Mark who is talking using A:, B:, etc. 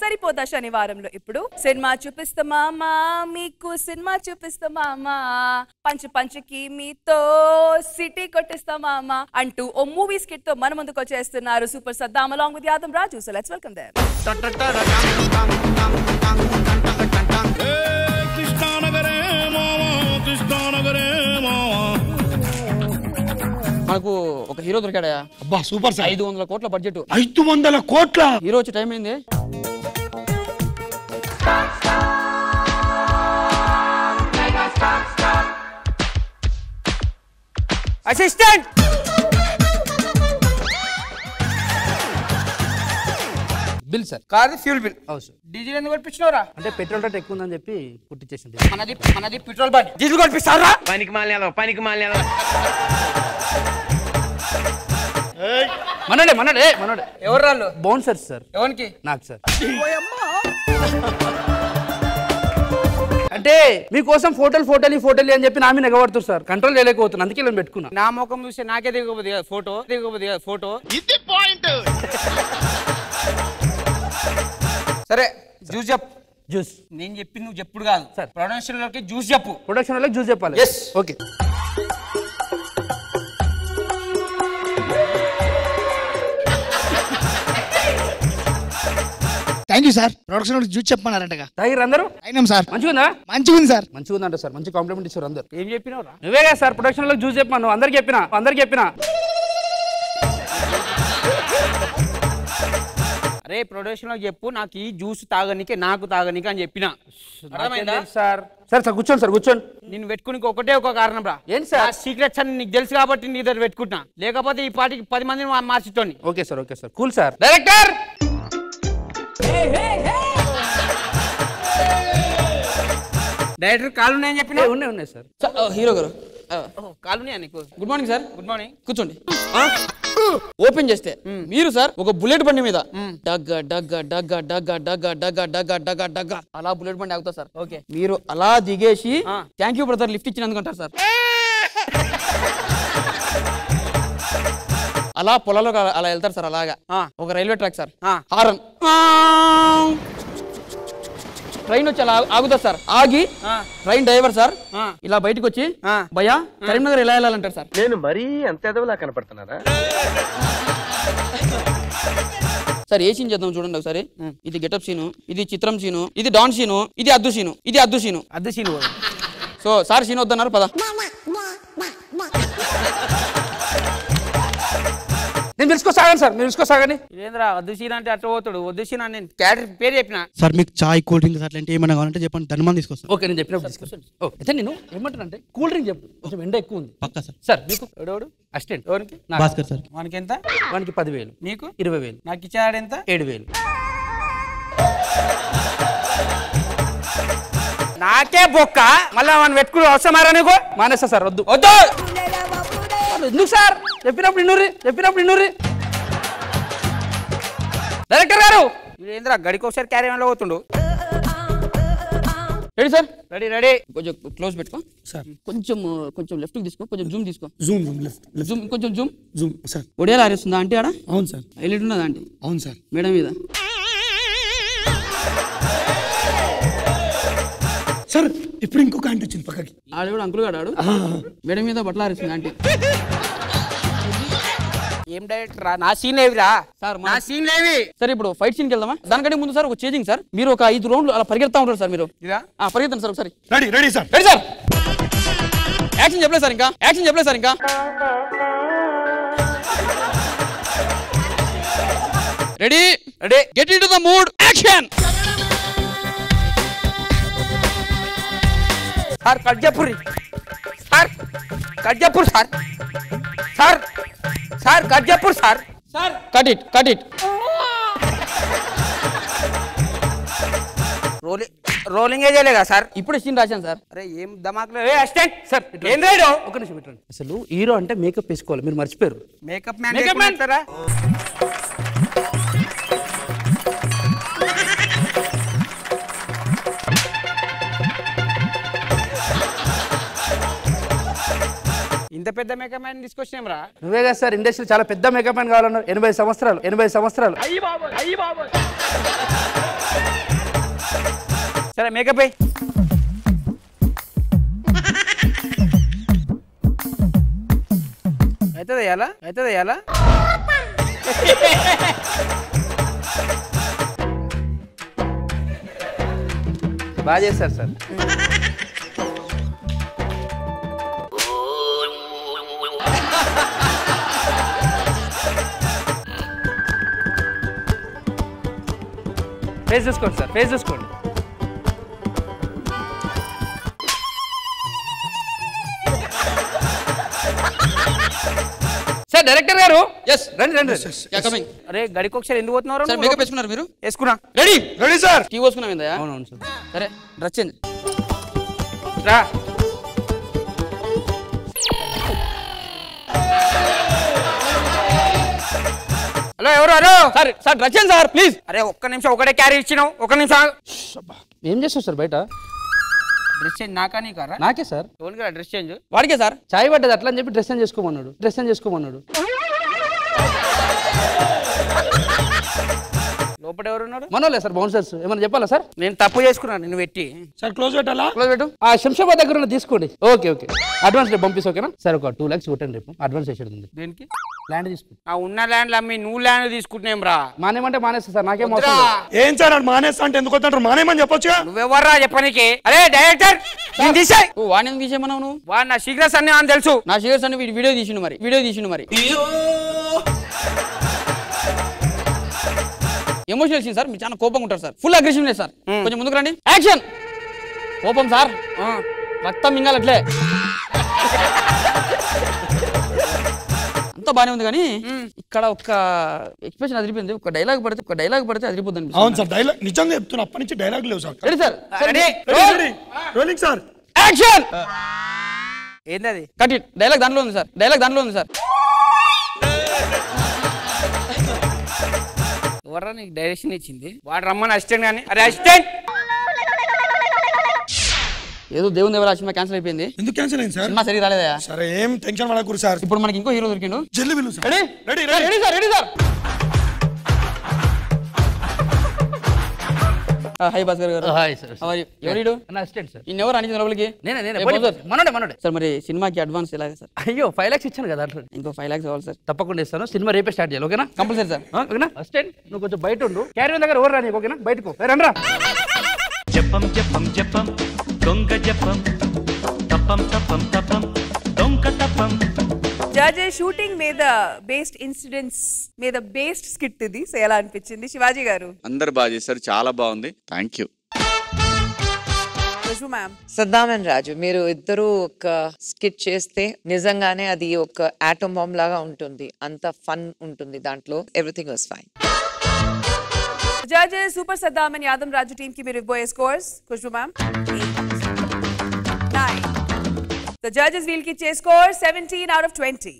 A: సరిపోదా శనివారంలో ఇప్పుడు సినిమా చూపిస్తామా మీకు సినిమా చూపిస్తామా పంచుకి మీతో సిటీ కొట్టిస్తామా అంటూ ఓ మూవీ స్కిట్ తో మన ముందుకు వచ్చేస్తున్నారు super Saddam along with Yadav Raju. So let's welcome them.
B: మనకు ఒక హీరో దొరికాడా?
C: అబ్బా సూపర్ సార్.
B: 500 కోట్ల బడ్జెట్.
C: 500 కోట్ల
B: హీరో వచ్చే టైం ఏంది? Assistant bill sir.
D: కాదు ఫ్యూల్ బిల్.
B: అవును సార్.
D: డీజిల్ ఎందుకు కొట్టించినవరా?
B: అంటే పెట్రోల్ రేట్ ఎక్కువ ఉందని చెప్పి కుట్టించేసింది.
D: మనది పెట్రోల్ బండి, డీజిల్ కొట్టిస్తారా? పనికి మాలిన
B: మనడే
D: ఎవరు రాళ్ళు?
B: Bouncer sir.
D: ఎవరికి?
B: నాకు సార్. అంటే మీకోసం ఫోటోలు అని చెప్పి నా మీద ఎగబడుతుంది సార్. కంట్రోల్ చేయలేకపోతున్నా, అందుకే నేను పెట్టుకున్నా.
D: నా ముఖం చూసి నాకే దిగబోదు ఫోటో. ఇది పాయింట్. సరే జ్యూస్ చెప్పు.
B: జ్యూస్
D: నేను చెప్పింది నువ్వు చెప్పుడు కాదు సార్. ప్రొడక్షన్ లోకి జ్యూస్ చెప్పు.
B: ప్రొడక్షన్ వాళ్ళకి జ్యూస్ చెప్పాలి.
D: Yes.
B: Okay.
C: Thank you sir. Production juice చెప్పమన్నారంటగా.
B: తాగిర్రు అందరూ?
C: అయినాం సార్.
B: మంచిగుందా?
C: మంచిగుంది సార్.
B: మంచిగుందంట సార్. మంచి కాంప్లిమెంట్ ఇచ్చారు అందరు.
D: ఏం చెప్పినావు?
B: నువ్వే కదా సార్ ప్రొడక్షన్ వాళ్ళకి జ్యూస్ చెప్పాను. అందరికి చెప్పినా.
D: అరే ప్రొడక్షన్ లో చెప్పు నాకు ఈ జ్యూస్ నాకు తాగనికే అని చెప్పిన.
B: సార్ కూర్చోండి.
D: నేను పెట్టుకుని ఒకటే ఒక కారణం రా.
B: ఏంటి సార్?
D: సీక్రెట్స్ అని నీకు తెలుసు కాబట్టి నీ దగ్గర పెట్టుకుంటున్నా. లేకపోతే ఈ పాటికి 10 మందిని మార్చిటోని.
B: Okay sir. Cool sir. Director
D: కాలున్నాయని చెప్పిన.
B: ఉన్నాయి సార్. హీరో గారు
D: కాలున్నాయా నీకు?
B: Good morning sir.
D: Good morning.
B: కూర్చోండి. ఓపెన్ చేస్తే మీరు సార్ ఒక బుల్లెట్ బండి మీద డగ్గ అలా బుల్లెట్ బండి ఆగుతా సార్.
D: ఓకే.
B: మీరు అలా దిగేసి థ్యాంక్ యూ బ్రదర్ లిఫ్ట్ ఇచ్చినందుకంటారు సార్. అలా పొలాల్లో అలా వెళ్తారు సార్. అలాగా ఒక railway track sir. Horn train వచ్చి అలా ఆగుతారు సార్. ఆగి ట్రైన్ డ్రైవర్ సార్ ఇలా బయటకు వచ్చి భయ్యా కరీంనగర్ ఎలా వెళ్ళాలంటారు సార్.
E: నేను మరీ అంత ఎదవలా కనపడుతున్నారా
B: సార్? ఏ సీన్ చేద్దాం చూడండి ఒకసారి. ఇది గెటప్ సీను, ఇది చిత్రం సీను, ఇది డాన్ సీను, ఇది అద్దు సీను. సో సార్ సీన్ వద్దన్నారు పద. నేను తెలుసుకోసాగాను సార్. మీరు తెలుసుకోసాగని.
D: ఇదేంద్రా వద్దు సీన్ అంటే అట్లా పోతాడు. వద్దు సీన్ అని నేను క్యారెక్టర్ పేరు చెప్పిన
C: సార్. మీకు చాయ్ కూల్ డ్రింక్స్ అట్లాంటి ఏమైనా కావాలంటే చెప్పండి, ధనమాన్ తీసుకొస్తాను.
B: ఓకే నేను చెప్పినప్పుడు తీసుకొస్తాను. అయితే నేను ఏమంటానంటే కూల్ డ్రింక్ చెప్పు, కొంచెం ఎండ ఎక్కువ ఉంది.
C: పక్కా సార్.
B: సార్ మీకు ఎవడెవడు అసిస్టెంట్? ఎవరికి?
C: భాస్కర్ సార్.
D: వానికి ఎంత?
B: వానికి 10,000.
D: నీకు
B: 20,000.
D: నాకు ఇచ్చాడు ఎంత?
B: 7,000.
D: నాకే బొక్క మళ్ళా మనం పెట్టుకుని అవసరమారా నీకు?
B: మానేస్తా సార్. వద్దు. ఎందుకు సార్? చెప్పినప్పుడు ఇన్నూరి. డైరెక్టర్ గారు
D: ఏంద్రా గడికి ఒకసారి క్యారీ పోతుండు.
B: Ready sir?
D: రెడీ.
B: కొంచెం క్లోజ్ పెట్టుకో
C: సార్.
B: కొంచెం లెఫ్ట్ తీసుకో, కొంచెం జూమ్ తీసుకో.
C: జూమ్
B: కొంచెం జూమ్
C: సార్.
B: ఒడియాలు ఆరేస్తుందా అంటే ఆడ?
C: అవును సార్.
B: హైలైట్ ఉన్నదా అంటే?
C: అవును సార్.
B: మేడం మీద
C: సార్ ఇప్పుడు ఇంకొక ఆంటీ వచ్చింది పక్కకి.
B: ఆడు కూడా అంకుల్ గాడు మేడం మీద బట్టలు ఆరేస్తుంది ఆంటీ.
D: ఏం డైరెక్టర్ రా? నా సీన్ లేవిరా
B: సార్.
D: నా సీన్ లేవి.
B: సార్ ఇప్పుడు ఫైట్ సీన్కి వెళ్దామా? దానికంటే ముందు సార్ ఒక చేంజింగ్ సార్. మీరు ఒక 5 రౌండ్లు అలా పరిగెత్తా ఉంటారు సార్. మీరు పరిగెత్తండి సార్ ఒకసారి.
C: Ready sir.
B: యాక్షన్ చెప్పలేదు సార్ ఇంకా. Ready. Get into the mood. Action.
D: Sir కడ్జపూరి సార్. కడ్జపూర్ సార్.
B: Cut it.
D: రోలింగ్ చేయలేగా సార్?
B: ఇప్పుడు సీన్ రాశాను సార్.
D: అరే ఏం దమాక్లో అసిస్టెంట్ సార్. ఏం రైడు?
B: ఒక నిమిషం పెట్టండి. అసలు హీరో అంటే మేకప్ వేసుకోవాలి, మీరు మర్చిపోయారు.
D: మేకప్ మ్యాన్ సారా? ఇంత పెద్ద మేకప్ మ్యాన్ తీసుకొచ్చినాం రా.
B: నువ్వే కదా సార్ ఇండస్ట్రీ చాలా పెద్ద మేకప్ మ్యాన్ కావాలన్నారు. 80 సంవత్సరాలు.
D: సరే మేకప్ అయ్యి అవుతుంది వేయాలా బాగా చేస్తారు సార్. ఫేస్ చూసుకోండి సార్, ఫేస్ చూసుకోండి. సార్ డైరెక్టర్ గారు రండి. అరే గడికి ఒకసారి ఎందుకు పోతున్నారు?
B: సార్ మేకప్ వేసుకున్నారు మీరు?
D: వేసుకున్నా.
B: Ready sir. టీ పోసుకున్నాం ఏందా?
D: అవునవును సార్.
B: సరే డ్రెస్ చేంజ్
D: రా. హలో ఎవరు?
B: Sir dress change sir please.
D: అరే ఒక్క నిమిషం, ఒకటే క్యారీ ఇచ్చినావు, ఒక్క నిమిషం.
F: ఏం చేస్తావు సార్ బయట?
D: డ్రెస్ చేంజ్ నాకా నీకారా?
F: నాకే సార్.
D: ఎవరికి డ్రెస్ చేంజ్?
B: వాడికే సార్.
F: చాయ్ పడ్డది అట్లా అని చెప్పి డ్రెస్ చేంజ్ చేసుకోమన్నాడు.
D: లోపల ఎవరు ఉన్నారు?
F: మనోలే సార్, బౌన్సర్స్. ఏమన్నా చెప్పాలా సార్?
D: నేను తప్పు చేసుకున్నాను, నేను పెట్టి.
C: సార్ క్లోజ్ పెట్టాలా?
F: క్లోజ్ పెట్టు. ఆ శంషాబాద్ దగ్గర ఉన్న తీసుకోండి. ఓకే అడ్వాన్స్ రేపు పంపిస్తా. ఓకేనా సార్? ఒక 2 lakhs కొట్టండి రేపు. అడ్వాన్స్ వేసేది ఉంది.
D: దేనికి?
F: ల్యాండ్ తీసుకుంటా.
D: ఆ ఉన్న ల్యాండ్లు అమ్మి నువ్వు ల్యాండ్ తీసుకుంటున్నాం రా.
F: మానేమంటే మానేస్తా సార్, నాకేం అవసరం లేదు.
C: ఏం సార్ మానేస్తా అంటే ఎందుకు వద్దంటారు? మానేమని చెప్పొచ్చు.
D: నువ్వెవర్రా చెప్పనీకి? అరే డైరెక్టర్ తీసాయి.
B: వాడిని ఎందుకు తీసేమన్నావు నువ్వు?
D: వాడు నా సీక్రెట్స్ అన్ని అని తెలుసు.
B: నా షేర్స్ అన్ని వీడియో తీసిండు మరి. ఎమోషనల్ సీన్ సార్, మీరు చాలా కోపంగా ఉంటారు సార్. ఫుల్ అగ్రెషన్ లేదు సార్. కొంచెం ముందుకు రండి. యాక్షన్. కోపం సార్, రక్తం మింగాలట్లే. అంతా బానే ఉంది కానీ ఇక్కడ ఒక ఎక్స్ప్రెషన్ అదిరిపోయింది. ఒక డైలాగ్ పడితే అదిరిపోతుంది.
C: అవును సార్, డైలాగ్ నిజంగా చెప్తున్నా, అప్పటి నుంచి డైలాగ్ లేవు sir.
B: Ready sir?
C: Rolling sir.
B: Action.
D: ఏంది అది?
B: Cut it. డైలాగ్ దాంట్లో ఉంది సార్.
D: ఎవర్రా నీకు డైరెక్షన్ ఇచ్చింది? వాడు రమ్మని అసిస్టెంట్ కానీ. అరే అసిస్టెంట్,
B: ఏదో దేవుని దేవరా సినిమా క్యాన్సిల్ అయిపోయింది.
C: ఎందుకు క్యాన్సిల్ అయింది సార్?
B: సినిమా సరిగా రాలేదా?
C: సరే ఏం టెన్షన్ పడకూడదు సార్.
B: ఇప్పుడు మనకి ఇంకో హీరో దొరికిండు.
C: జల్లి వెళ్ళు sir.
B: Ready sir. Hi Bhaskar గారు.
F: Hi sir.
B: ఎవరు?
F: నా అసిస్టెంట్ సార్.
B: ఇన్నెవరు అనింది లోపలికి?
F: నేనే మనోడే
B: సార్. మరి సినిమాకి అడ్వాన్స్ ఎలాగా సార్?
F: అయ్యో 5 lakhs ఇచ్చాను కదా అట్లా.
B: ఇంకో 5 lakhs కావాలి సార్.
F: తప్పకుండా ఇస్తాను. సినిమా రేపే స్టార్ట్ చేయాలి. ఓకేనా?
B: Compulsory sir.
F: ఓకేనా? అసిస్టెంట్ నువ్వు కొంచెం బయట ఉండు. క్యారీ దగ్గర ఎవరు రాని? ఓకేనా? బయటకు రండ్రా.
G: జపం దొంగ జపం తపం దొంగ తపం.
A: జడ్జెస్ షూటింగ్ మీద బేస్డ్ ఇన్సిడెంట్స్ మీద బేస్డ్ స్కిట్ ఇది. సో ఎలా అనిపించింది శివాజీ గారు?
H: అందరు బాగా చేశారు, చాలా బాగుంది. Thank you.
I: Saddam and Raju మీరు ఇద్దరు ఒక స్కిట్ చేస్తే నిజంగానే అది ఒక ఆటమ్ బాంబ్ లాగా ఉంటుంది. అంత ఫన్ ఉంటుంది దాంట్లో. Everything was fine.
A: Judges super Saddam and Yadav Raju team కి మీరు ఇవ్వబోయే scores. Khushbu ma'am 9. The judges will give score 17 out of 20.